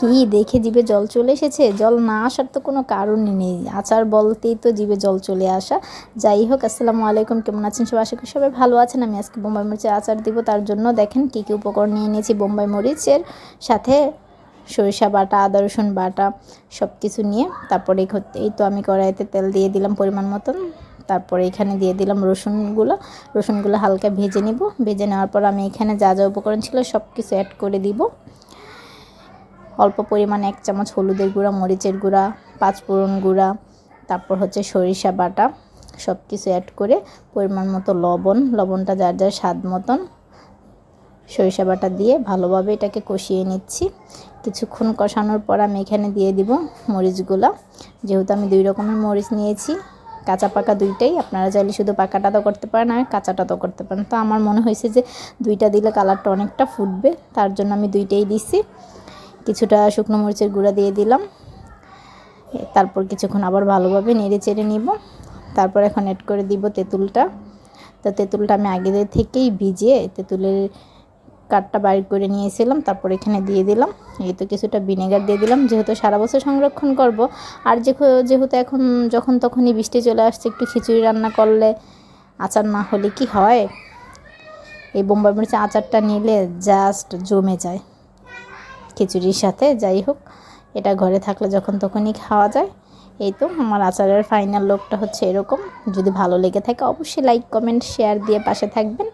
কি দেখে জিভে জল চলে এসেছে, জল না আসার তো কোনো কারণই নেই, আচার বলতেই তো জিভে জল চলে আসা। যাই হোক, আসসালামু আলাইকুম, কেমন আছেন সবাই? আশা করি সবাই ভালো আছেন। আমি আজকে বোম্বাই মরিচের আচার দিব, তার জন্য দেখেন কী কী উপকরণ নিয়ে নিয়েছি। বোম্বাই মরিচের সাথে সরিষা বাটা, আদা রসুন বাটা সব কিছু নিয়ে তারপরে এই তো আমি কড়াইতে তেল দিয়ে দিলাম পরিমাণ মতন। তারপরে এখানে দিয়ে দিলাম রসুনগুলো হালকা ভেজে নিব। ভেজে নেওয়ার পর আমি এখানে যা যা উপকরণ ছিল সব কিছু অ্যাড করে দিব। অল্প পরিমাণে 1 চামচ হলুদের গুঁড়া, মরিচের গুঁড়া, 5 ফোড়ন গুঁড়া, তারপর হচ্ছে সরিষা বাটা সব কিছু অ্যাড করে পরিমাণ মতো লবণটা যার যার স্বাদ মতন সরিষা বাটা দিয়ে ভালোভাবে এটাকে কষিয়ে নিচ্ছি। কিছুক্ষণ কষানোর পর আমি এখানে দিয়ে দিব মরিচগুলা। যেহেতু আমি 2 রকমের মরিচ নিয়েছি, কাঁচা পাকা দুইটাই, আপনারা চাইলে শুধু পাকাটা তো করতে পারেন, আর কাঁচাটা তো করতে পারেন। তো আমার মনে হয়েছে যে 2টা দিলে কালারটা অনেকটা ফুটবে, তার জন্য আমি 2টাই দিছি। কিছুটা শুকনো মরিচের গুঁড়া দিয়ে দিলাম। তারপর কিছুক্ষণ আবার ভালোভাবে নেড়ে চেড়ে নিব। তারপর এখন অ্যাড করে দিব তেঁতুলটা। তো তেঁতুলটা আমি আগে থেকেই ভিজিয়ে তেঁতুলের কাঠটা বাইর করে নিয়েছিলাম, তারপর এখানে দিয়ে দিলাম। এই তো কিছুটা ভিনেগার দিয়ে দিলাম, যেহেতু সারা বছর সংরক্ষণ করব। আর যেহেতু এখন যখন তখনই বৃষ্টি চলে আসছে, একটু খিচুড়ি রান্না করলে আচার না হলে কি হয়, এই বোম্বাই মরিচের আচারটা নিলে জাস্ট জমে যায় খিচুড়ির সাথে। যাই হোক, এটা ঘরে থাকলে যখন তখনই খাওয়া যায়। এই তো আমার আচারের ফাইনাল লুকটা হচ্ছে এরকম। যদি ভালো লেগে থাকে অবশ্যই লাইক, কমেন্ট, শেয়ার দিয়ে পাশে থাকবেন।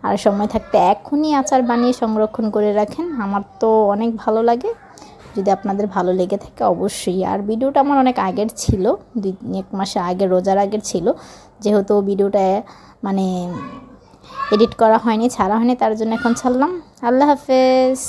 আর সময় থাকতে এখনই আচার বানিয়ে সংরক্ষণ করে রাখেন, আমার তো অনেক ভালো লাগে। যদি আপনাদের ভালো লেগে থাকে অবশ্যই। আর ভিডিওটা আমার অনেক আগের ছিল, 2-1 মাস আগে, রোজার আগের ছিল। যেহেতু ভিডিওটা মানে এডিট করা হয়নি, ছাড়া হয়নি, তার জন্য এখন ছাড়লাম। আল্লাহ হাফেজ।